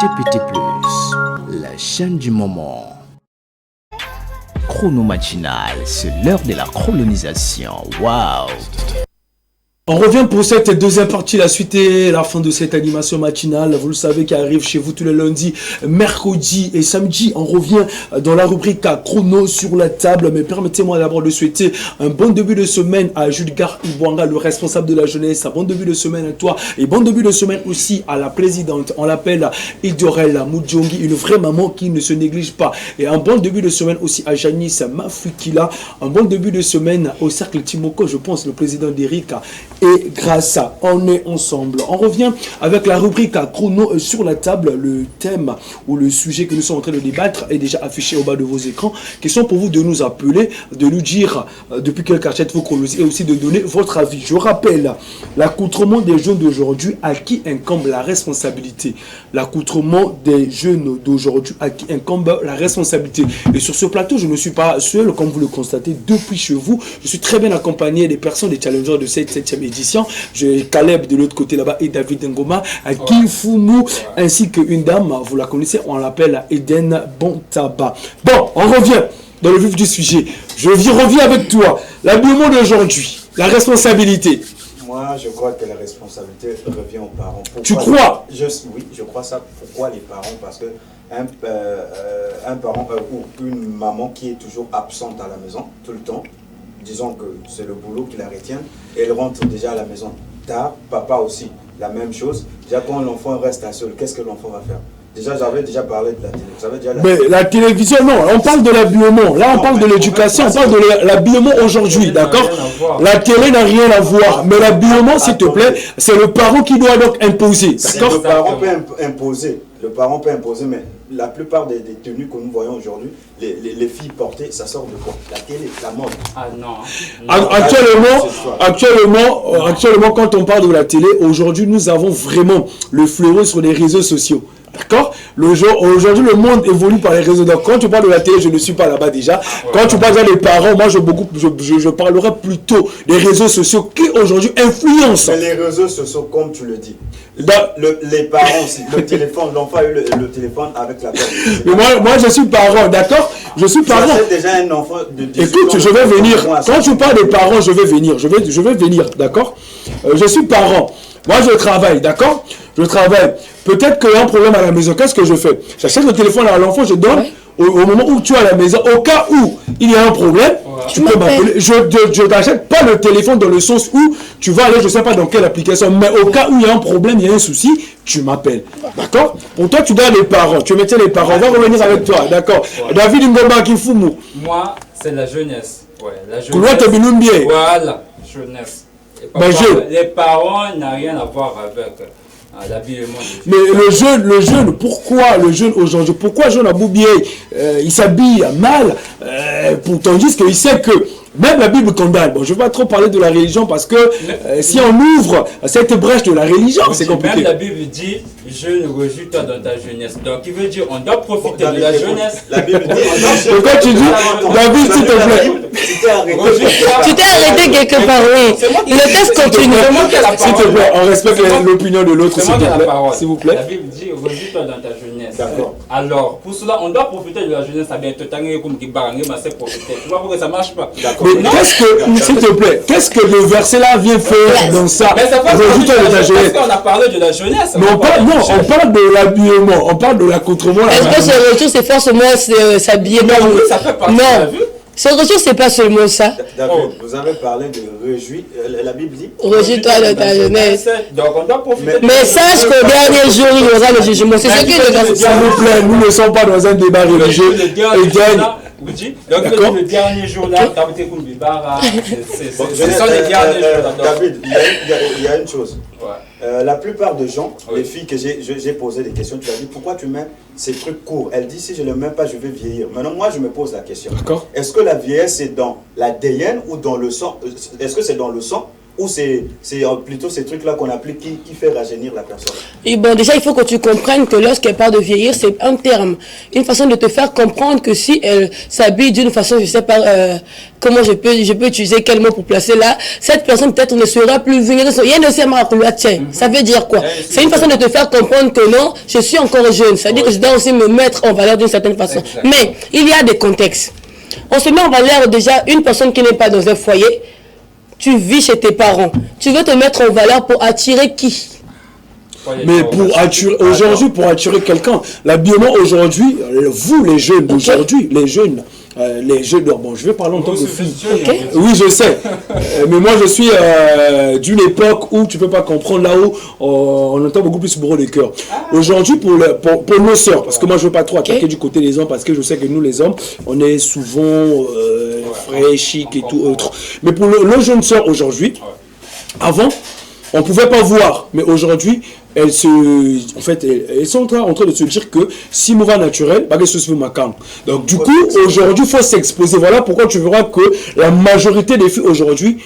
TPT+, la chaîne du moment. Chrono matinal, c'est l'heure de la colonisation. Waouh! On revient pour cette deuxième partie, la suite et la fin de cette animation matinale. Vous le savez, qui arrive chez vous tous les lundis, mercredis et samedi. On revient dans la rubrique à chrono sur la table. Mais permettez-moi d'abord de souhaiter un bon début de semaine à Julgar Ibwanga, le responsable de la jeunesse. Un bon début de semaine à toi et bon début de semaine aussi à la présidente. On l'appelle Idorella Mudjongi, une vraie maman qui ne se néglige pas. Et un bon début de semaine aussi à Janice Mafukila. Un bon début de semaine au cercle Timoko, je pense, le président d'Erika. Et grâce à on est ensemble. On revient avec la rubrique à chrono sur la table. Le thème ou le sujet que nous sommes en train de débattre est déjà affiché au bas de vos écrans. Question pour vous de nous appeler, de nous dire depuis quelle cachette vous chronologie et aussi de donner votre avis. Je rappelle, l'accoutrement des jeunes d'aujourd'hui à qui incombe la responsabilité. L'accoutrement des jeunes d'aujourd'hui à qui incombe la responsabilité. Et sur ce plateau, je ne suis pas seul, comme vous le constatez, depuis chez vous. Je suis très bien accompagné des personnes, des challengers de cette 7e édition. J'ai Caleb de l'autre côté là-bas et David Ngoma, à Kifumu, ainsi qu'une dame, vous la connaissez, on l'appelle Eden Bontaba. Bon, on revient dans le vif du sujet. Je reviens avec toi. L'habillement d'aujourd'hui, la responsabilité. Moi, je crois que la responsabilité revient aux parents. Pourquoi Tu crois? Oui, je crois ça. Pourquoi les parents? Parce que un parent ou une maman qui est toujours absente à la maison tout le temps, disons que c'est le boulot qui la retient, elle rentre déjà à la maison tard, papa aussi, la même chose. Déjà quand l'enfant reste à seul, qu'est-ce que l'enfant va faire? Déjà, j'avais déjà parlé de la télé. Vous savez déjà Mais la télévision, non, on parle de l'habillement. Là, on parle de l'éducation, on parle de l'habillement aujourd'hui, d'accord? La télé n'a rien à voir. Mais l'habillement, s'il te plaît, c'est le parent qui doit donc imposer. D'accord? Le parent peut imposer. Le parent peut imposer, mais la plupart des tenues que nous voyons aujourd'hui, les filles portées, ça sort de quoi? La télé, la mode. Ah non. Actuellement, quand on parle de la télé, aujourd'hui, nous avons vraiment le fléau sur les réseaux sociaux. D'accord? Aujourd'hui, le monde évolue par les réseaux. Donc, quand tu parles de la télé, je ne suis pas là-bas déjà. Quand tu parles des parents, moi, je parlerai plutôt des réseaux sociaux qui aujourd'hui influencent. Mais les réseaux sociaux, comme tu le dis. Les parents aussi. Le téléphone, l'enfant a eu le téléphone avec la porte. Mais moi, je suis parent, d'accord? Je suis parent. C'est déjà un enfant de 18 Écoute, je vais venir. Quand tu parles des parents, je vais venir. Je vais venir, d'accord? Je suis parent. Moi, je travaille, d'accord? Je travaille. Peut-être qu'il y a un problème à la maison. Qu'est-ce que je fais? J'achète le téléphone à l'enfant, je donne au moment où tu es à la maison. Au cas où il y a un problème, tu peux m'appeler. Je n'achète pas le téléphone dans le sens où tu vas aller, je ne sais pas dans quelle application, mais au cas où il y a un problème, il y a un souci, tu m'appelles. D'accord? Pour toi, tu dois les parents. Tu mettais les parents. On va revenir avec toi. D'accord? David Ngomba Kifumu. Moi, c'est la jeunesse. Ouais, la jeunesse. Voilà, jeunesse. Les parents n'ont rien à voir avec l'habillement. Mais le jeune, pourquoi le jeune aujourd'hui, pourquoi jeune à Boubier, il s'habille mal, pourtant tandis qu'il sait que même la Bible condamne. Bon, je ne vais pas trop parler de la religion parce que si on ouvre cette brèche de la religion, c'est compliqué. Même la Bible dit, jeune, rejouis-toi dans ta jeunesse. Donc, il veut dire, on doit profiter de la jeunesse. La Bible dit, quand tu dis, David, s'il te plaît. Tu t'es arrêté quelque part, oui. Le test continue. S'il te plaît, on respecte l'opinion de l'autre, s'il vous plaît. La Bible dit, rejouis-toi dans ta jeunesse. Alors, pour cela, on doit profiter de la jeunesse. Tu vois pourquoi ça ne marche pas. Mais qu'est-ce que, s'il te plaît, qu'est-ce que le verset là vient faire dans ça? Mais ça va parce qu'on a parlé de la jeunesse. Mais on parle de l'habillement, on parle de l'accoutrement. Est-ce que ce retour, c'est forcément s'habiller? Non, ça fait partie de la vue. Ce retour, c'est pas seulement ça. David, vous avez parlé de réjouir. La Bible dit rejouis-toi de ta jeunesse. Donc on doit profiter. Mais sache qu'au dernier jour, il y aura le jugement. C'est ce que je dis. S'il vous plaît, nous ne sommes pas dans un débat religieux. Donc le dernier jour là, ce sont les derniers jours. David, il y a une chose. La plupart des gens, les filles que j'ai posé des questions, tu as dit pourquoi tu mets ces trucs courts? Elle dit si je ne le mets pas, je vais vieillir. Maintenant, moi, je me pose la question. Est-ce que la vieillesse est dans l'ADN ou dans le sang? Est-ce que c'est dans le sang Ou c'est plutôt ces trucs-là qu'on applique qui fait rajeunir la personne? Et bon, déjà, il faut que tu comprennes que lorsqu'elle parle de vieillir, c'est un terme, une façon de te faire comprendre que si elle s'habille d'une façon, je sais pas comment je peux utiliser quel mot pour placer là, cette personne peut-être ne sera plus vulnérable. Il y a une ça veut dire quoi? C'est une façon de te faire comprendre que non, je suis encore jeune. C'est-à-dire que je dois aussi me mettre en valeur d'une certaine façon. Mais il y a des contextes. On se met en valeur déjà une personne qui n'est pas dans un foyer. Tu vis chez tes parents. Tu veux te mettre en valeur pour attirer qui? Mais pour attirer, aujourd'hui, pour attirer quelqu'un, l'habillement aujourd'hui, vous les jeunes d'aujourd'hui, les jeunes, bon, je vais parler en tant que fille. Oui, je sais. Mais moi, je suis d'une époque où tu peux pas comprendre, là où on entend beaucoup plus bourreau de cœur. Aujourd'hui, pour nos sœurs, parce que moi, je veux pas trop attaquer du côté des hommes, parce que je sais que nous, les hommes, on est souvent frais, chic et tout autre. Mais pour nos jeunes sœurs aujourd'hui, avant, on pouvait pas voir, mais aujourd'hui, elles sont en train de se dire que si on va naturel, pas que ce soit ma camp. Donc du coup, aujourd'hui, il faut s'exposer. Voilà pourquoi tu verras que la majorité des filles aujourd'hui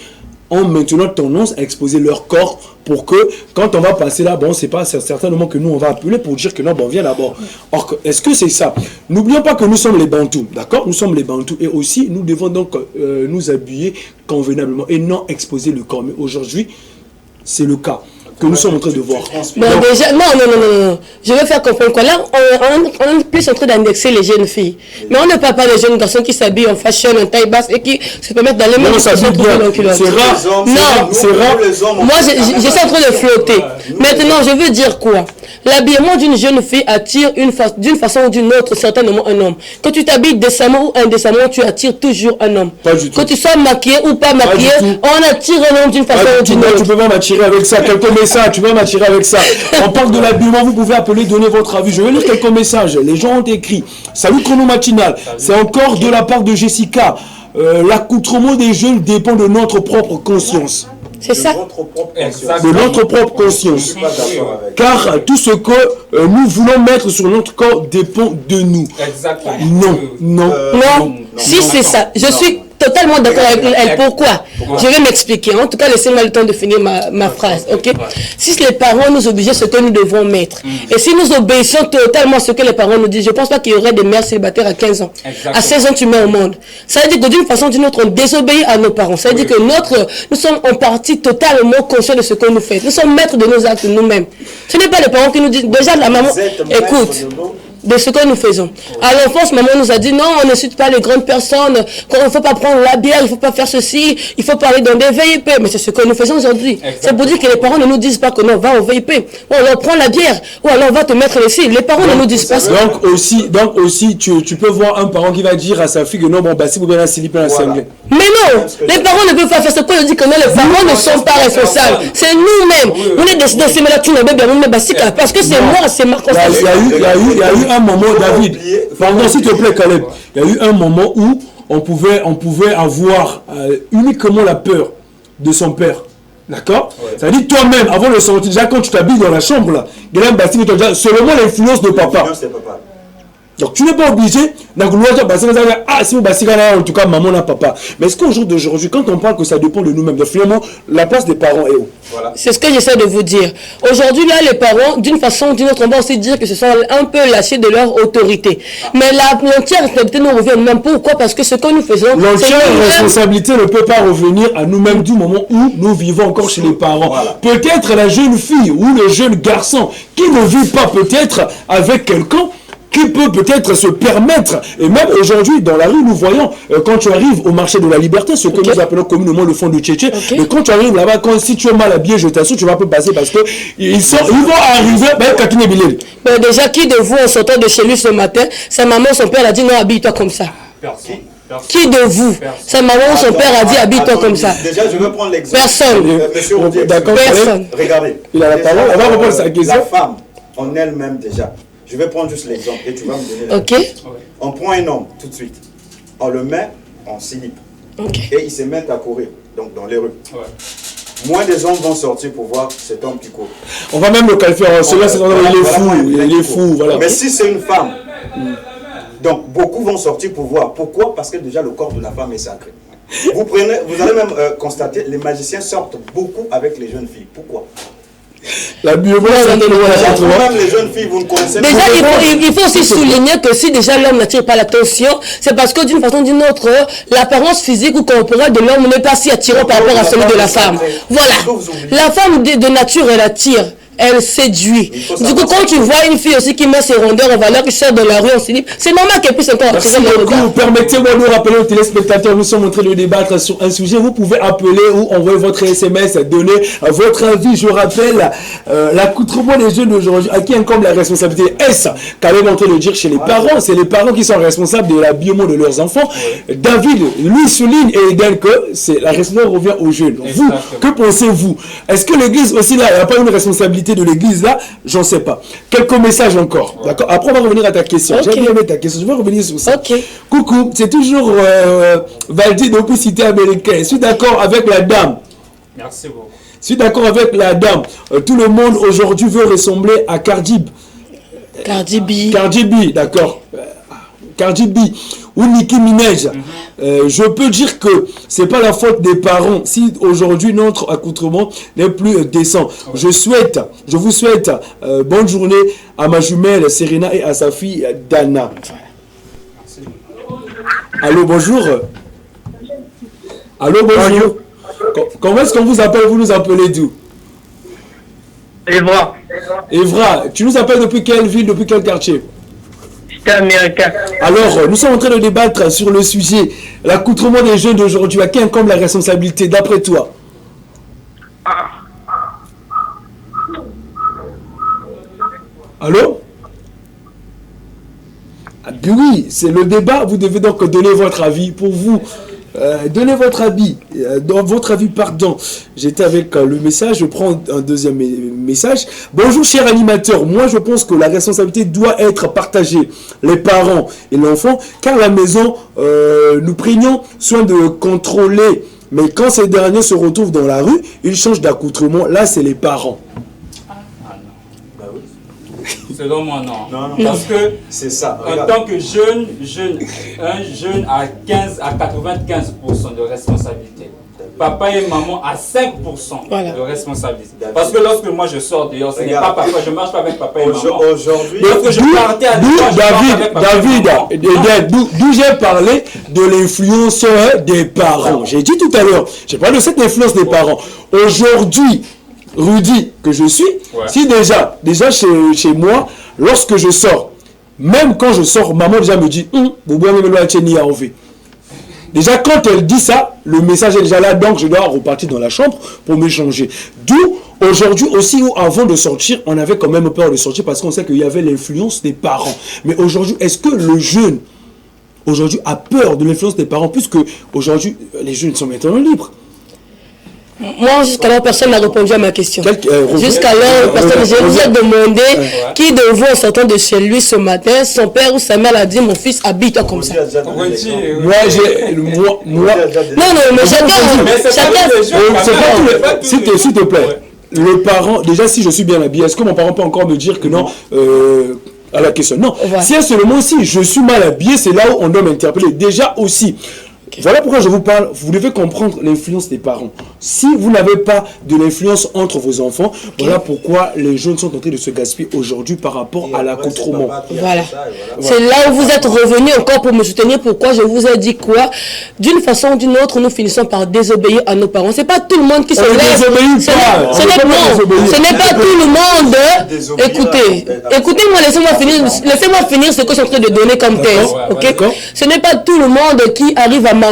ont maintenant tendance à exposer leur corps pour que quand on va passer là, bon, c'est pas certainement que nous on va appeler pour dire que non, bon, viens d'abord. Or, est-ce que c'est ça? N'oublions pas que nous sommes les Bantous, d'accord? Nous sommes les Bantous et aussi nous devons donc nous habiller convenablement et non exposer le corps. Mais aujourd'hui, c'est le cas que nous sommes en train de voir. Bon, déjà, non. Je veux faire comprendre quoi. Là, on est plus en train d'indexer les jeunes filles. Mais on ne parle pas des jeunes garçons qui s'habillent en fashion, en taille basse et qui se permettent d'aller même c'est rare. Non, c'est rare. Moi, je suis en train de flotter. Maintenant, je veux dire quoi? L'habillement d'une jeune fille attire d'une façon ou d'une autre certainement un homme. Que tu t'habilles décemment ou indécemment, tu attires toujours un homme. Pas du tout. Que tu sois maquillé ou pas maquillé, on attire un homme d'une façon ou d'une autre. Tu peux pas m'attirer avec ça. Tu peux m'attirer avec ça. On parle de l'habillement, vous pouvez appeler, donner votre avis. Je vais lire quelques messages. Les gens ont écrit. Salut Chrono Matinal. C'est encore de la part de Jessica. L'accoutrement des jeunes dépend de notre propre conscience. C'est ça. De notre propre conscience. Car tout ce que nous voulons mettre sur notre corps dépend de nous. Exactement. Non. Si c'est ça, je suis totalement d'accord avec elle. Pourquoi? Je vais m'expliquer. En tout cas, laissez-moi le temps de finir ma phrase. Ok? Si les parents nous obligent ce que nous devons mettre, et si nous obéissons totalement à ce que les parents nous disent, je ne pense pas qu'il y aurait des mères célibataires à 15 ans. À 16 ans, tu mets au monde. Ça veut dire que d'une façon ou d'une autre, on désobéit à nos parents. Ça veut dire que nous sommes en partie totalement conscients de ce que nous faisons. Nous sommes maîtres de nos actes nous-mêmes. Ce n'est pas les parents qui nous disent, déjà la maman, écoute. De ce que nous faisons. À l'enfance, maman nous a dit non, on ne cite pas les grandes personnes, il ne faut pas prendre la bière, il ne faut pas faire ceci, il faut pas aller dans des VIP. Mais c'est ce que nous faisons aujourd'hui. C'est pour dire que les parents ne nous disent pas que non, va au VIP. Ou alors prends la bière, ou alors on va te mettre les cils. Les parents ne nous disent pas ça. Donc aussi, tu peux voir un parent qui va dire à sa fille que non, bon, bah si vous venez à slipper la cinglée. Mais non, les parents ne peuvent pas faire ce qu'on dit que non, les parents ne sont pas responsables. C'est nous-mêmes. On est décidé de se mettre là-dessus, parce que c'est moi, c'est ma conscience. Il y a eu un moment, David, pardon s'il te plaît Caleb, il y a eu un moment où on pouvait avoir uniquement la peur de son père. D'accord? Ça dit toi-même, avant de sortir, déjà quand tu t'habilles dans la chambre là, seulement l'influence de papa. Donc tu n'es pas obligé si vous en tout cas maman n'a papa. Mais est-ce qu'au jour d'aujourd'hui, quand on parle que ça dépend de nous-mêmes, donc finalement la place des parents est où? C'est ce que j'essaie de vous dire. Aujourd'hui là, les parents, d'une façon ou d'une autre, on va aussi dire que ce sont un peu lâchés de leur autorité. Mais l'entière responsabilité nous revient même. Pourquoi? Parce que ce que nous faisons, l'entière responsabilité ne peut pas revenir à nous-mêmes du moment où nous vivons encore chez les parents. Peut-être la jeune fille ou le jeune garçon qui ne vit pas peut-être avec quelqu'un qui peut peut-être se permettre, et même aujourd'hui dans la rue nous voyons, quand tu arrives au marché de la liberté, ce que nous appelons communément le fond de Tchétché, mais quand tu arrives là-bas, si tu es mal habillé, je t'assure, tu vas pas passer parce que ils vont arriver, mais déjà qui de vous en sortant de chez lui ce matin, sa maman, son père a dit non, habille-toi comme ça? Personne. Qui de vous? Sa maman ou son père a dit habille-toi comme ça? Déjà, je vais prendre l'exemple. Personne. Monsieur Roudier, personne. Regardez. Il a la parole, elle va répondre à sa question. La femme, en elle-même déjà. Je vais prendre juste l'exemple et tu vas me donner la réponse. On prend un homme tout de suite, on le met en slip et il se met à courir donc dans les rues. Moins des hommes vont sortir pour voir cet homme qui court. On va même le qualifier, il est fou, voilà. Mais si c'est une femme, donc beaucoup vont sortir pour voir. Pourquoi? Parce que déjà le corps de la femme est sacré. Vous allez même constater, les magiciens sortent beaucoup avec les jeunes filles. Pourquoi? La biomode, même les jeunes filles, vous ne connaissez pas. Déjà, il faut aussi souligner que si déjà l'homme n'attire pas l'attention, c'est parce que d'une façon ou d'une autre, l'apparence physique ou corporelle de l'homme n'est pas si attirant par rapport à celui de la femme. Voilà. La femme de nature, elle attire. Elle séduit. Du coup, quand tu vois une fille aussi qui met ses rondeurs en valeur, qui sort de la rue en slip, c'est normal qu'elle puisse encore attirer le regard. Permettez-moi de nous rappeler aux téléspectateurs, nous sommes en train de débattre sur un sujet. Vous pouvez appeler ou envoyer votre SMS, donner votre avis. Je rappelle, l'accoutrement des jeunes d'aujourd'hui, à qui incombe la responsabilité? Est-ce qu'elle est en train de dire chez les parents? C'est les parents qui sont responsables de l'habillement de leurs enfants. David, lui, souligne et Eden que la responsabilité revient aux jeunes. Vous, que pensez-vous? Est-ce que l'église aussi là, il n'y a pas une responsabilité de l'église là? J'en sais pas. Quelques messages encore. D'accord. Après on va revenir à ta question. J'ai bien aimé ta question. Je vais revenir sur ça. Coucou, c'est toujours Valdi depuis Cité Américaine. Je suis d'accord avec la dame. Merci beaucoup. Je suis d'accord avec la dame. Tout le monde aujourd'hui veut ressembler à Cardi B. Cardi B, d'accord. Cardi B ou Nicki Minaj. Je peux dire que c'est pas la faute des parents si aujourd'hui notre accoutrement n'est plus décent. Je vous souhaite bonne journée à ma jumelle Serena et à sa fille Dana. Allô, bonjour. Allô, bonjour. Comment est-ce qu'on vous appelle? Vous nous appelez d'où? Evra. Evra, tu nous appelles depuis quelle ville, depuis quel quartier? Américain. Alors, nous sommes en train de débattre sur le sujet, l'accoutrement des jeunes d'aujourd'hui. À qui incombe la responsabilité, d'après toi? Allô? Oui, c'est le débat. Vous devez donc donner votre avis. Pour vous, donnez votre avis. Pardon. J'étais avec le message. Je prends un deuxième message. Bonjour, cher animateur. Moi, je pense que la responsabilité doit être partagée. Les parents et l'enfant. Car la maison, nous prenions soin de contrôler. Mais quand ces derniers se retrouvent dans la rue, ils changent d'accoutrement. Là, c'est les parents. Selon moi, non. Parce que c'est ça. En tant que un jeune a 15 à 95% de responsabilité. Papa et maman à 5% de responsabilité. Parce que lorsque moi je sors dehors, ce n'est pas papa, je ne marche pas avec papa et maman. Aujourd'hui, lorsque je partais à d'où j'ai parlé de l'influence des parents. J'ai dit tout à l'heure, j'ai parlé de cette influence des parents. Aujourd'hui, Rudy que je suis, si déjà chez moi, lorsque je sors, même quand je sors, maman déjà me dit déjà quand elle dit ça, le message est déjà là, donc je dois repartir dans la chambre pour me changer. D'où aujourd'hui aussi, où avant de sortir, on avait quand même peur de sortir parce qu'on sait qu'il y avait l'influence des parents. Mais aujourd'hui, est-ce que le jeune aujourd'hui a peur de l'influence des parents, puisque aujourd'hui les jeunes sont maintenant libres? Moi, jusqu'alors, personne n'a répondu à ma question. Jusqu'alors, personne je vous ai demandé qui de vous, en sortant de chez lui ce matin, son père ou sa mère a dit, mon fils, habite-toi comme ça. Moi, non, mais chacun. S'il te plaît, le parent, déjà, si je suis bien habillé, est-ce que mon parent peut encore me dire que non à la question? Non. Si seulement si je suis mal habillé, c'est là où on doit m'interpeller. Déjà aussi. Voilà pourquoi je vous parle, vous devez comprendre l'influence des parents. Si vous n'avez pas de l'influence entre vos enfants, voilà pourquoi les jeunes sont en train de se gaspiller aujourd'hui par rapport à l'accoutrement. Voilà. C'est là où vous êtes revenu encore pour me soutenir. Pourquoi je vous ai dit quoi? D'une façon ou d'une autre, nous finissons par désobéir à nos parents. C'est pas tout le monde qui se lève. Ce n'est pas tout le monde. Écoutez-moi, laissez-moi finir ce que je suis en train de donner comme thèse. Ce n'est pas tout le monde qui arrive à marcher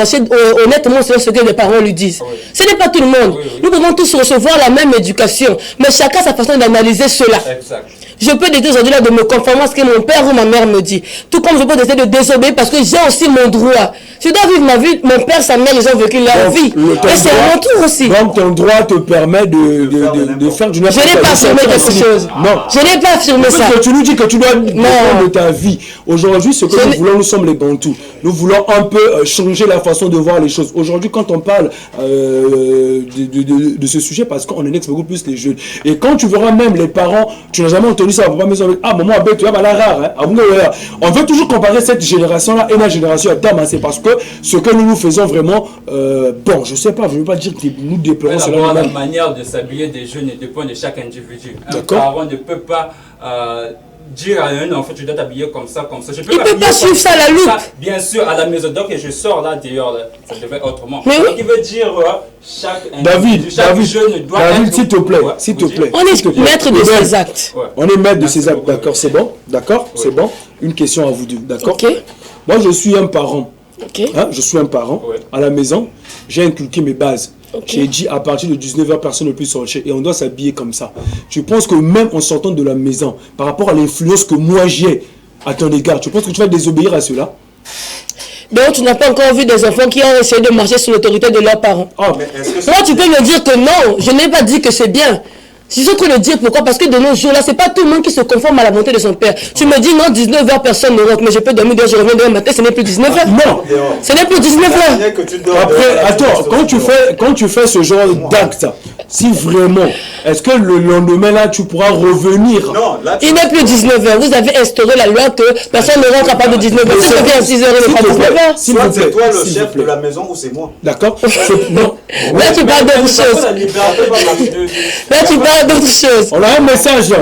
honnêtement sur ce que les parents lui disent. Ce n'est pas tout le monde. Nous pouvons tous recevoir la même éducation, mais chacun a sa façon d'analyser cela. Je peux décider aujourd'hui là de me conformer à ce que mon père ou ma mère me dit. Tout comme je peux décider de désobéir parce que j'ai aussi mon droit. Je dois vivre ma vie. Mon père, sa mère, ils ont vécu leur vie. Et c'est mon tour aussi. Donc ton droit te permet de faire du n'importe quoi. Je n'ai pas affirmé quelque chose. Non. Je n'ai pas affirmé ça. Tu nous dis que tu dois défendre ta vie. Aujourd'hui, ce que nous voulons, nous sommes les Bantous. Nous voulons un peu changer la façon de voir les choses. Aujourd'hui, quand on parle de ce sujet, parce qu'on indexe beaucoup plus les jeunes. Et quand tu verras même les parents, tu n'as jamais entendu on dit ça, papa, mais maman, tu as la rare. On veut toujours comparer cette génération-là et la génération à Dama. C'est parce que ce que nous faisons vraiment, bon, je sais pas, je ne veux pas dire que nous déplorons cela. La manière de s'habiller des jeunes dépend de chaque individu. Un parent ne peut pas dire à un enfant, tu dois t'habiller comme ça, comme ça. Je peux il ne peut pas suivre ça à la loupe. Bien sûr, à la maison. Donc, je sors là, d'ailleurs, ça devait être autrement. Mais donc, il veut dire, chaque jeune doit être... s'il te plaît, s'il te plaît. On est maître de ses actes. On est maître de ses actes, d'accord, c'est bon. D'accord, c'est bon. Une question à vous deux, d'accord. Ok. Moi, je suis un parent. Ok. Hein, je suis un parent. À la maison, j'ai inculqué mes bases. Okay. J'ai dit à partir de 19h, personne ne peut sortir et on doit s'habiller comme ça. Je pense que même en sortant de la maison, par rapport à l'influence que moi j'ai à ton égard, tu penses que tu vas désobéir à cela? Donc tu n'as pas encore vu des enfants qui ont essayé de marcher sous l'autorité de leurs parents. Oh, moi tu peux me dire que non, je n'ai pas dit que c'est bien. Je suis que le dire pourquoi, parce que de nos jours là, c'est pas tout le monde qui se conforme à la volonté de son père. Tu me dis non, 19h personne ne rentre, mais je peux dormir dehors, je reviens demain matin, ce n'est plus 19h. Non, ce n'est plus 19h. Après, attends, quand tu fais ce genre d'acte, si vraiment, est-ce que le lendemain là, tu pourras revenir? Non, là, il n'est plus 19h. Vous avez instauré la loi que personne ne rentre à part de 19h. Si je viens à 6h, il n'est pas 19h. Soit c'est toi le chef de la maison ou c'est moi. D'accord. Non. Là, tu parles d'autre chose. Là, tu parles d'autre chose. On a un message.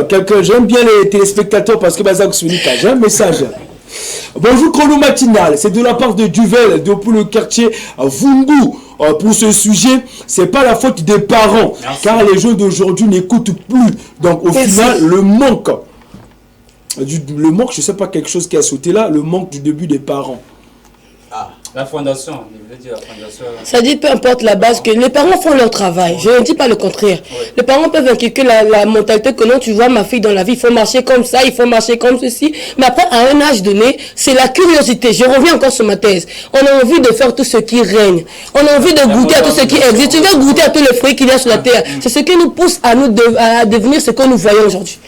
J'aime bien les téléspectateurs parce que Bazak Sounika. J'ai un message. Bonjour Chrono Matinal, c'est de la part de Duvel depuis le quartier Vungu. Pour ce sujet, c'est pas la faute des parents. Merci. Car les jeunes d'aujourd'hui n'écoutent plus. Donc au final, le manque, je sais pas, quelque chose qui a sauté là, le manque du début des parents. La fondation, il veut dire la fondation. Ça dit peu importe la base, que les parents font leur travail. Je ne dis pas le contraire. Les parents peuvent inculquer la mentalité que non, tu vois ma fille dans la vie, il faut marcher comme ça, il faut marcher comme ceci. Mais après, à un âge donné, c'est la curiosité. Je reviens encore sur ma thèse. On a envie de faire tout ce qui règne. On a envie de goûter à tout ce qui existe. Tu veux goûter à tous les fruits qu'il y a sur la terre. C'est ce qui nous pousse à devenir ce que nous voyons aujourd'hui.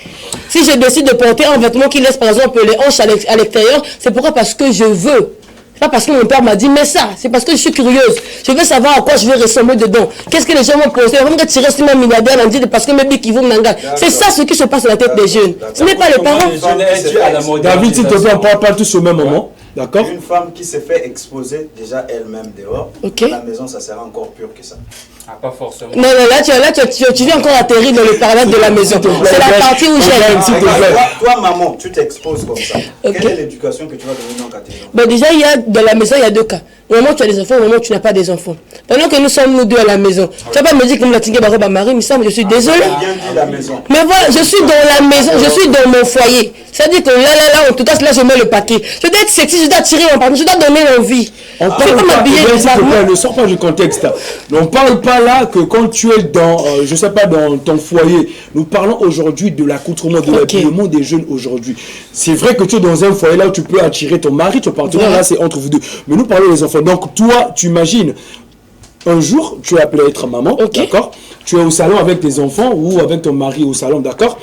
Si je décide de porter un vêtement qui laisse par exemple les hanches à l'extérieur, c'est pourquoi? Parce que je veux. Pas parce que mon père m'a dit, mais ça, c'est parce que je suis curieuse. Je veux savoir à quoi je vais ressembler dedans. Qu'est-ce que les gens vont poser? Ils vont me tirer sur ma milliardaire et me dire parce que mes bics vont m'engager. C'est ça ce qui se passe dans la tête des jeunes. Ce n'est pas les parents. David, s'il te plaît, on ne parle pas tous au même moment. D'accord. Une femme qui s'est fait exposer déjà elle-même dehors, à la maison, ça sera encore pire que ça. Ah, pas forcément. Non, tu viens encore atterrir dans le paramètre de la maison. C'est la partie où j'aime. Toi, maman, tu t'exposes comme ça. Quelle est l'éducation que tu vas donner dans ta maison? Bon, déjà, dans la maison, il y a deux cas. Au moment où tu as des enfants, au moment où tu n'as pas des enfants. Pendant que nous sommes nous deux à la maison, tu vas pas me dire que me la tingé par ma mari, mais ça, je suis désolée. Mais voilà, je suis dans la maison, je suis dans mon foyer. C'est-à-dire que là, en tout cas, là, je mets le paquet. Je dois être sexy, je dois tirer mon partenaire, je dois donner l'envie. On parle pas, ne sort pas du contexte. On parle pas là que quand tu es dans, je sais pas, dans ton foyer. Nous parlons aujourd'hui de l'accoutrement, de l'habillement des jeunes aujourd'hui. C'est vrai que tu es dans un foyer là où tu peux attirer ton mari, ton partenaire, là c'est entre vous deux. Mais nous parlons des enfants. Donc toi, tu imagines, un jour, tu es appelé à être maman, d'accord? Tu es au salon avec tes enfants ou avec ton mari au salon, d'accord?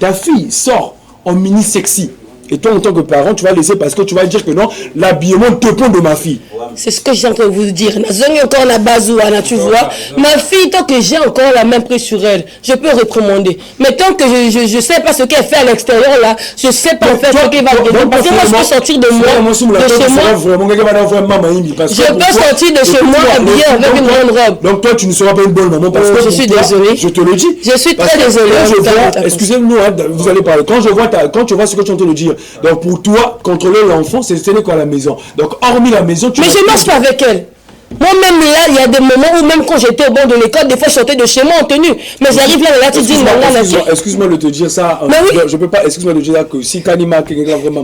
Ta fille sort en mini sexy. Et toi, en tant que parent, tu vas laisser parce que tu vas dire que non, l'habillement dépend de ma fille. C'est ce que j'ai en train de vous dire. Encore la base, tu vois. Ma fille, tant que j'ai encore la main prise sur elle, je peux réprimander. Mais tant que je sais pas ce qu'elle fait à l'extérieur, là, je sais pas faire ce qu'elle va faire. Parce que moi, je peux sortir de moi, de chez moi. Je peux sortir de chez moi habillée avec une grande robe. Donc toi, tu ne seras pas une bonne maman parce que je suis désolée. Je te le dis. Je suis très désolée. Excusez-moi, vous allez parler. Quand tu vois ce que tu es en train de dire, donc pour toi, contrôler l'enfant, ce n'est quoi à la maison. Donc hormis la maison, tu... Mais je ne marche pas avec elle. Moi-même là, il y a des moments où même quand j'étais au banc de l'école, des fois je sortais de chez moi en tenue. Mais j'arrive là, tu dis excuse-moi de te dire ça. Je peux pas, excuse-moi de te dire que si Kanima, quelqu'un vraiment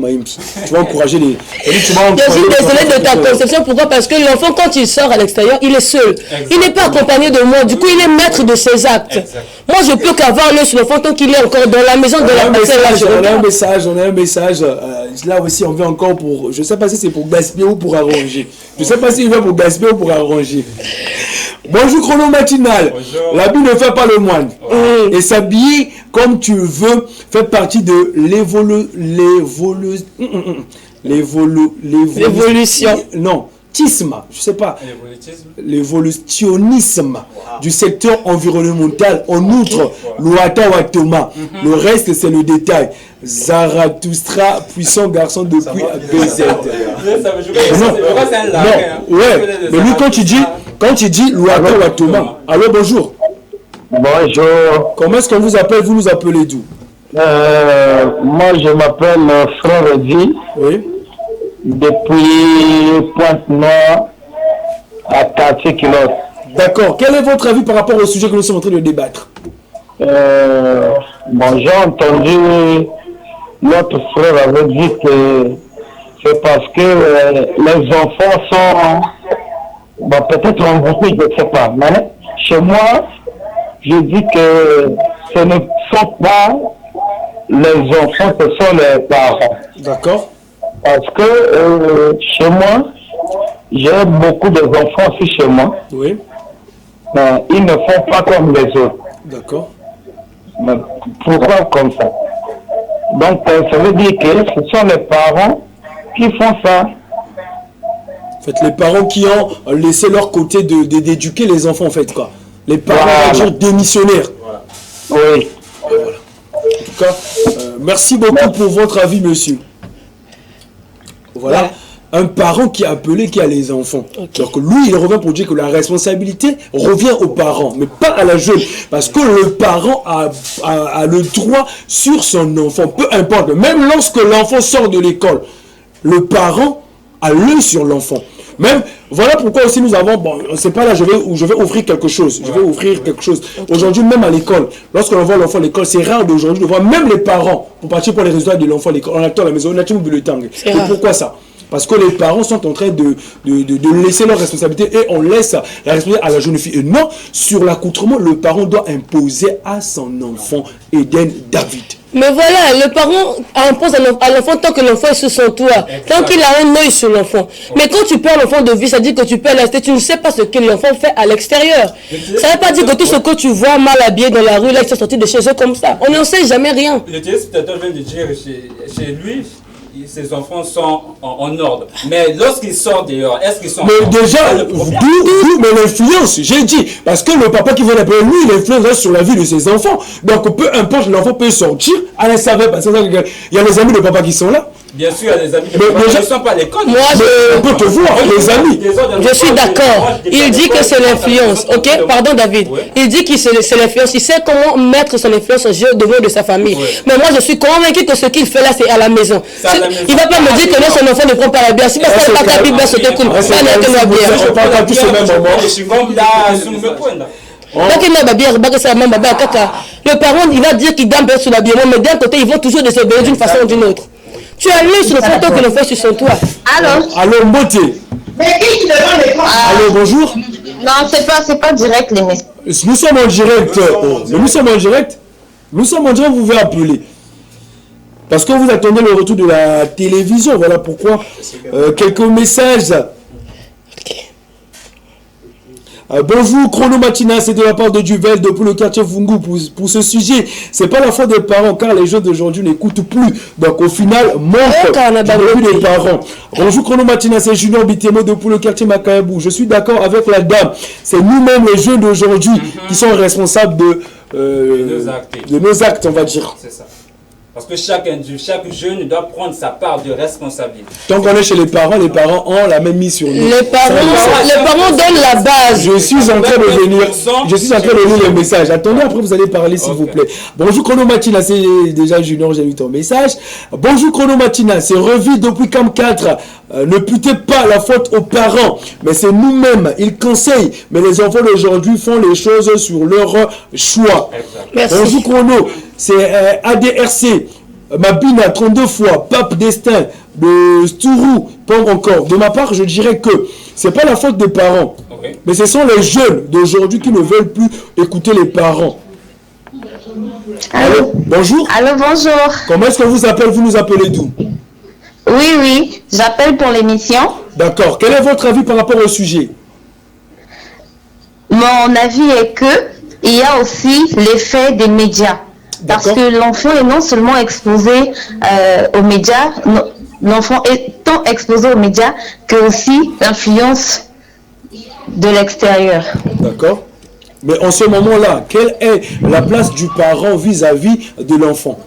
tu vas encourager les... Je suis désolée de ta conception. Pourquoi? Parce que l'enfant, quand il sort à l'extérieur, il est seul. Il n'est pas accompagné de moi. Du coup, il est maître de ses actes. Moi, je peux qu'avoir l'œil sur l'enfant tant qu'il est encore dans la maison de la personne. On a un message. Là aussi, on veut encore pour... Je ne sais pas si c'est pour gaspiller ou pour arranger. Je ne sais pas s'il veut pour gaspiller ou pour arranger. Bonjour Chrono Matinal. L'habit ne fait pas le moine. Et s'habiller comme tu veux fait partie de l'évolution. Non. l'évolutisme, je sais pas, l'évolutionnisme du secteur environnemental. En outre, l'Ouata Watoma. Le reste, c'est le détail. Zarathustra, puissant garçon depuis BZ. Ouais, mais lui, quand tu dis l'Ouata Watoma, alors bonjour. Bonjour. Comment est-ce qu'on vous appelle? Vous nous appelez d'où? Moi, je m'appelle Frère Redi. Oui. Depuis Pointe-Noire à 40 km. D'accord. Quel est votre avis par rapport au sujet que nous sommes en train de débattre? Bon, j'ai entendu notre frère avait dit que c'est parce que les enfants sont, bon, peut-être en boutique, je ne sais pas. Mais chez moi, je dis que ce ne sont pas les enfants, ce sont les parents. D'accord. Parce que chez moi, j'ai beaucoup d'enfants aussi chez moi. Oui. Mais ils ne font pas comme les autres. D'accord. Mais pourquoi comme ça? Donc ça veut dire que ce sont les parents qui font ça. En fait, les parents qui ont laissé leur côté d'éduquer les enfants, en fait, quoi. Les parents, on va dire, démissionnaires. Voilà. Oui. Voilà. En tout cas, merci beaucoup pour votre avis, monsieur. Voilà. Un parent qui a appelé, qui a les enfants. Okay. Donc lui, il revient pour dire que la responsabilité revient aux parents, mais pas à la jeune. Parce que le parent a le droit sur son enfant, peu importe. Même lorsque l'enfant sort de l'école, le parent a l'œil sur l'enfant. Même, voilà pourquoi aussi nous avons, bon, c'est pas là, je vais offrir quelque chose. Je vais offrir quelque chose. Aujourd'hui, même à l'école, lorsque l'on voit l'enfant à l'école, c'est rare d'aujourd'hui de voir même les parents, pour partir pour les résultats de l'enfant à l'école, on attend à la maison, on attend le temps. Et pourquoi ça? Parce que les parents sont en train de laisser leur responsabilité et on laisse la responsabilité à la jeune fille. Et non, sur l'accoutrement, le parent doit imposer à son enfant Eden David. Mais voilà, le parent impose à l'enfant tant que l'enfant est sous son toit, tant qu'il a un œil sur l'enfant. Mais quand tu perds l'enfant de vue, ça dit que tu perds la tête, tu ne sais pas ce que l'enfant fait à l'extérieur. Ça ne veut pas dire que tout ce que tu vois mal habillé dans la rue, là, ils sont sortis de chez eux comme ça. On n'en sait jamais rien. Le téléspectateur vient de dire chez lui, ses enfants sont en ordre. Mais lorsqu'ils sortent dehors, est-ce qu'ils sont... Mais déjà, mais l'influence, j'ai dit, parce que le papa qui vient d'appeler, lui, il influence sur la vie de ses enfants. Donc, peu importe, l'enfant peut sortir, aller savoir, parce qu'il y a les amis de papa qui sont là. Bien sûr, il y a des amis de papa qui ne sont pas à l'école. Moi, on peut te voir, les amis. Je suis d'accord. Il dit que c'est l'influence, ok? Pardon, David. Il dit que c'est l'influence. Il sait comment mettre son influence au devant de sa famille. Mais moi, je suis convaincu que ce qu'il fait là, c'est à la maison. Il ne va pas me dire que non, son enfant ne prend pas la bière. Si parce que pas ta bière, c'est cool. Pas la bière. Je parle pas tous au même moment. Le parent, il va dire qu'il dampe sur l'habillement, mais d'un côté, ils vont toujours désobéir d'une façon ou d'une autre. Tu as lu sur le photo que l'on fait sur son toit. Allô, Mbote. Allô, bonjour. Non, c'est pas direct les messages. Nous sommes en direct. Nous sommes en direct. Nous sommes en direct, vous pouvez appeler. Parce que vous attendez le retour de la télévision. Voilà pourquoi. Quelques messages. Bonjour, Chrono Matina, c'est de la part de Duvel depuis le quartier Vungu pour ce sujet. C'est pas la faute des parents car les jeunes d'aujourd'hui n'écoutent plus. Donc au final, manque des parents. Bonjour, Chrono Matina, c'est Junior Bitemo depuis le quartier Makaebou. Je suis d'accord avec la dame. C'est nous-mêmes les jeunes d'aujourd'hui qui sont responsables de nos actes, on va dire. C'est ça. Parce que chaque jeune doit prendre sa part de responsabilité. Tant qu'on est chez les parents ont la même mission. Les parents donnent la base. Je suis en train de venir. Je suis en train de lire le message. Attendez, après vous allez parler s'il vous plaît. Bonjour Chrono Matina, c'est déjà Junior, j'ai lu ton message. Bonjour Chrono Matina, c'est revu depuis Cam 4. Ne putez pas la faute aux parents, mais c'est nous-mêmes. Ils conseillent, mais les enfants d'aujourd'hui font les choses sur leur choix. Merci. Bonjour Chrono, c'est ADRC. Mabina 32 fois, Pape Destin de Stourou, pas encore. De ma part, je dirais que c'est pas la faute des parents, mais ce sont les jeunes d'aujourd'hui qui ne veulent plus écouter les parents. Allô, bonjour. Allô, bonjour. Comment est-ce que vous appelez? Vous nous appelez d'où? Oui, j'appelle pour l'émission. D'accord. Quel est votre avis par rapport au sujet? Mon avis est que il y a aussi l'effet des médias. Parce que l'enfant est non seulement exposé aux médias, l'enfant est tant exposé aux médias que aussi l'influence de l'extérieur. D'accord. Mais en ce moment-là, quelle est la place du parent vis-à-vis de l'enfant?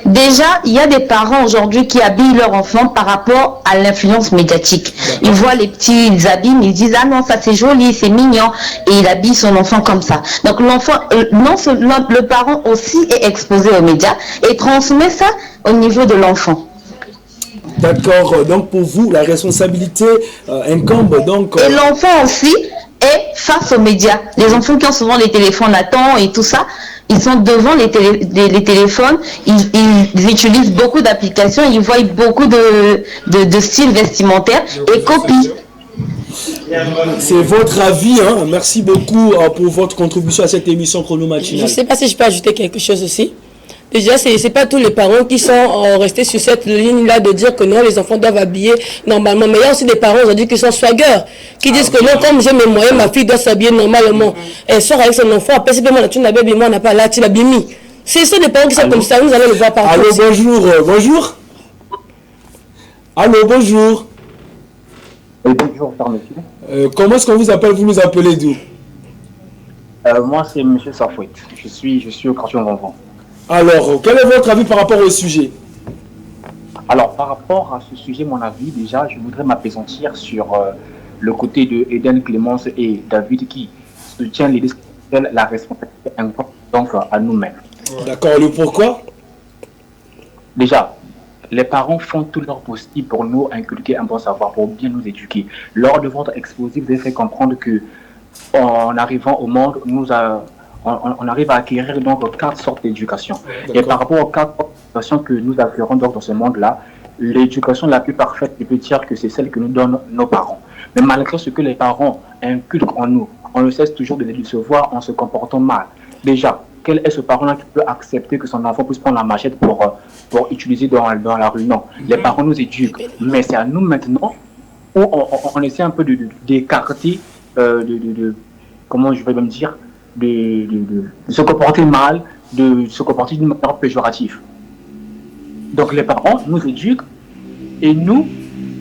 Déjà, il y a des parents aujourd'hui qui habillent leur enfant par rapport à l'influence médiatique. Ils voient les petits habits, ils disent ah non, ça c'est joli, c'est mignon, et il habille son enfant comme ça. Donc l'enfant, non seulement le parent aussi est exposé aux médias et transmet ça au niveau de l'enfant. D'accord. Donc pour vous, la responsabilité incombe donc. Et l'enfant aussi est face aux médias. Les enfants qui ont souvent les téléphones latents et tout ça, ils sont devant les téléphones, ils utilisent beaucoup d'applications, ils voient beaucoup de styles vestimentaires et copient. C'est votre avis, hein? Merci beaucoup pour votre contribution à cette émission Chrono Matinale. Je ne sais pas si je peux ajouter quelque chose aussi. Déjà, ce n'est pas tous les parents qui sont restés sur cette ligne-là de dire que non, les enfants doivent habiller normalement. Mais il y a aussi des parents aujourd'hui qui sont swaggers, qui disent que non, comme j'ai mes moyens, ma fille doit s'habiller normalement. Elle sort avec son enfant, après, c'est bien, tu n'as pas bien, on n'a pas là, tu l'as bien mis. C'est ça des parents qui sont comme ça, nous allons le voir partout. Allô, bonjour, bonjour. Allô, bonjour. Bonjour, cher monsieur. Comment est-ce qu'on vous appelle? Vous nous appelez d'où? Moi, c'est monsieur Safouet. Je suis au quartier Vanvan. Alors, quel est votre avis par rapport au sujet? Alors, par rapport à ce sujet, mon avis, déjà, je voudrais m'appesantir sur le côté de Eden Clémence et David qui se tient les la responsabilité donc à nous-mêmes. D'accord, le pourquoi? Déjà, les parents font tout leur possible pour nous inculquer un bon savoir, pour bien nous éduquer. Lors de votre exposé, vous avez fait comprendre que en arrivant au monde, on arrive à acquérir donc 4 sortes d'éducation. Et par rapport aux 4 sortes d'éducation que nous acquérons donc dans ce monde-là, l'éducation la plus parfaite, je peux dire que c'est celle que nous donnent nos parents. Mais malgré ce que les parents inculquent en nous, on ne cesse toujours de les décevoir en se comportant mal. Déjà, quel est ce parent-là qui peut accepter que son enfant puisse prendre la machette pour utiliser dans la rue? Non, les parents nous éduquent. Mais c'est à nous maintenant où on essaie un peu d'écarter, comment je vais même dire, de se comporter mal, de se comporter d'une manière péjorative. Donc les parents nous éduquent et nous,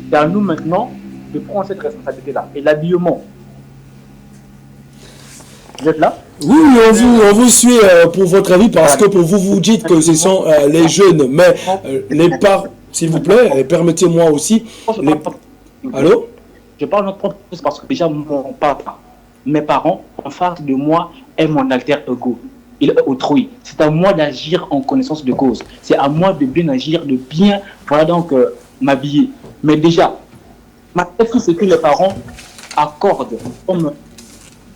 c'est à nous maintenant de prendre cette responsabilité-là. Et l'habillement. Vous êtes là? Oui, on vous suit pour votre avis parce que pour vous, vous dites que ce sont les jeunes, mais les parents, s'il vous plaît, permettez-moi aussi. Allô? Je parle de notre propre chose parce que déjà mon papa, mes parents, en face de moi, est mon alter ego. Il est autrui. C'est à moi d'agir en connaissance de cause. C'est à moi de bien agir, de bien, voilà donc, m'habiller. Mais déjà, tout ce que les parents accordent comme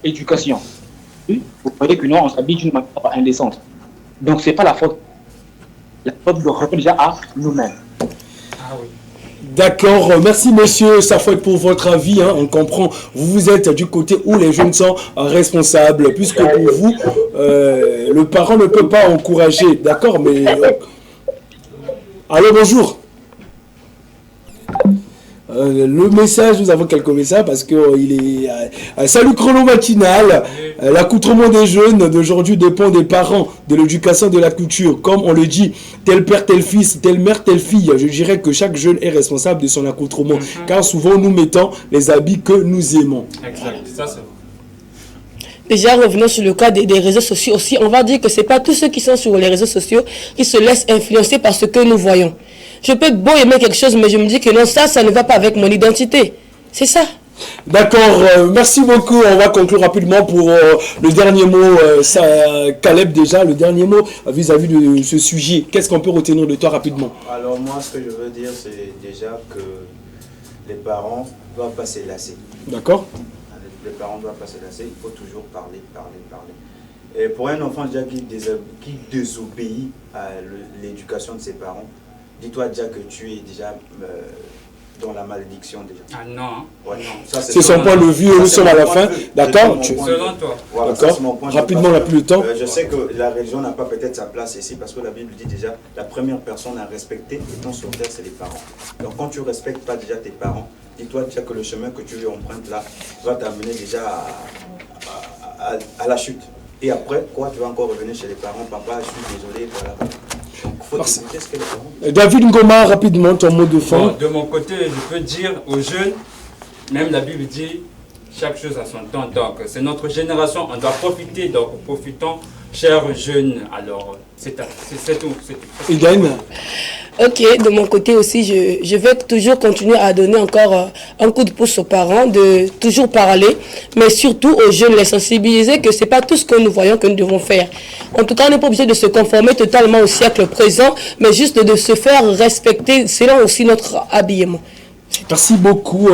éducation, vous voyez que nous, on s'habille d'une manière indécente. Donc, ce n'est pas la faute. La faute revient déjà à nous-mêmes. Ah oui. D'accord, merci monsieur Safouet pour votre avis, hein. On comprend, vous êtes du côté où les jeunes sont responsables, puisque pour vous, le parent ne peut pas encourager, d'accord, mais... Allô, bonjour. Le message, nous avons quelques messages parce que il est... salut Chrono Matinal, l'accoutrement des jeunes d'aujourd'hui dépend des parents, de l'éducation, de la culture. Comme on le dit, tel père, tel fils, telle mère, telle fille. Je dirais que chaque jeune est responsable de son accoutrement, car souvent nous mettons les habits que nous aimons. Exact, ça c'est vrai. Déjà, revenons sur le cas des réseaux sociaux aussi. On va dire que ce n'est pas tous ceux qui sont sur les réseaux sociaux qui se laissent influencer par ce que nous voyons. Je peux beau aimer quelque chose, mais je me dis que non, ça ne va pas avec mon identité. C'est ça. D'accord, merci beaucoup. On va conclure rapidement pour le dernier mot. Caleb, déjà, le dernier mot vis-à-vis de ce sujet. Qu'est-ce qu'on peut retenir de toi rapidement? Alors moi, ce que je veux dire, c'est déjà que les parents ne doivent pas se lasser. D'accord. Les parents ne doivent pas se lasser. Il faut toujours parler. Et pour un enfant déjà qui désobéit à l'éducation de ses parents, dis-toi déjà que tu es déjà dans la malédiction déjà. Ah non. Ouais, non. C'est son point de vue, nous sommes à la fin. D'accord. Selon toi. Voilà, d'accord. Rapidement, on n'a plus le temps. Je sais que la religion n'a pas peut-être sa place ici parce que la Bible dit déjà la première personne à respecter étant sur terre, c'est les parents. Donc quand tu ne respectes pas déjà tes parents, dis-toi déjà que le chemin que tu empruntes là va t'amener déjà à la chute. Et après, quoi, tu vas encore revenir chez les parents, papa, je suis désolé, voilà. David Ngoma, rapidement, ton mot de fin. Bon, de mon côté, je peux dire aux jeunes, même la Bible dit, chaque chose a son temps. Donc, c'est notre génération, on doit profiter. Donc, profitons, chers jeunes. Alors, c'est tout. Il gagne. Ok, de mon côté aussi, je vais toujours continuer à donner encore un coup de pouce aux parents, de toujours parler, mais surtout aux jeunes, les sensibiliser que ce n'est pas tout ce que nous voyons que nous devons faire. En tout cas, on n'est pas obligé de se conformer totalement au siècle présent, mais juste de se faire respecter selon aussi notre habillement. Merci beaucoup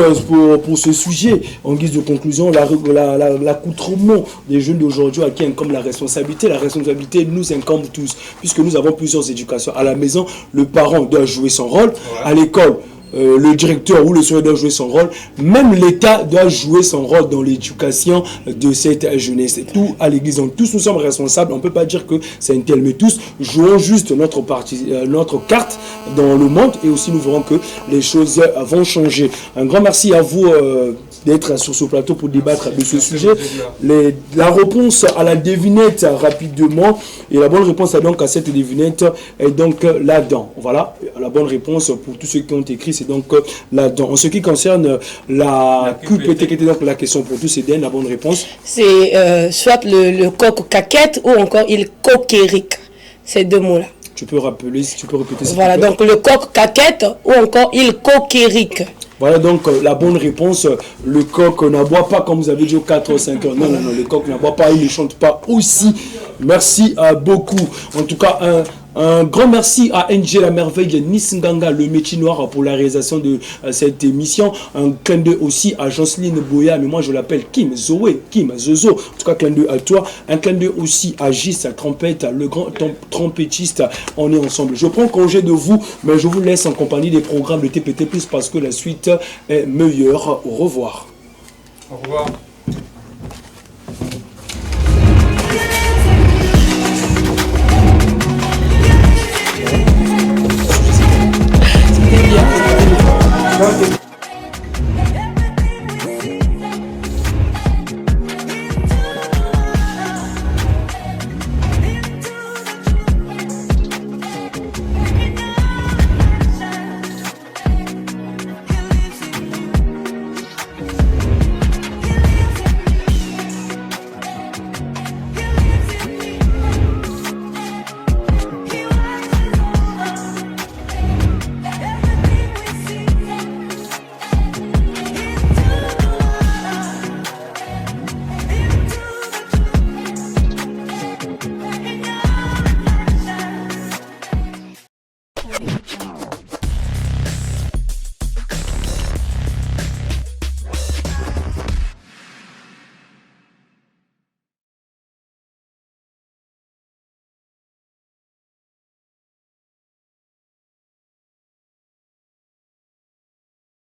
pour ce sujet. En guise de conclusion, l'accoutrement des jeunes d'aujourd'hui a qui incombe la responsabilité. La responsabilité nous incombe tous, puisque nous avons plusieurs éducations. À la maison, le parent doit jouer son rôle. À l'école, le directeur ou le surveillant doit jouer son rôle. Même l'État doit jouer son rôle dans l'éducation de cette jeunesse. Tout à l'église. Donc tous nous sommes responsables. On ne peut pas dire que c'est un tel, mais tous jouons juste notre carte dans le monde et aussi nous verrons que les choses vont changer. Un grand merci à vous d'être sur ce plateau pour débattre de ce sujet. La réponse à la devinette rapidement, et la bonne réponse donc à cette devinette est donc là-dedans. Voilà, la bonne réponse pour tous ceux qui ont écrit, c'est donc là-dedans. En ce qui concerne la QPT, qui était donc la question pour tous, c'est la bonne réponse. C'est soit le coq caquette ou encore il coquérique. Ces deux mots-là. Tu peux rappeler, si tu peux répéter. Voilà, donc le coq caquette ou encore il coquérique. Voilà donc la bonne réponse. Le coq n'aboie pas, comme vous avez dit, aux 4 ou 5 heures. Non, le coq n'aboie pas, il ne chante pas aussi. Merci beaucoup. En tout cas, un grand merci à NG La Merveille Nisnganga, le métier noir, pour la réalisation de cette émission. Un clin d'œil aussi à Jocelyne Boya, mais moi je l'appelle Kim Zoé, Kim Zozo. En tout cas, clin d'œil à toi. Un clin d'œil aussi à Gis, trompette, le grand trompettiste. On est ensemble. Je prends congé de vous, mais je vous laisse en compagnie des programmes de TPT+, parce que la suite est meilleure. Au revoir. Au revoir.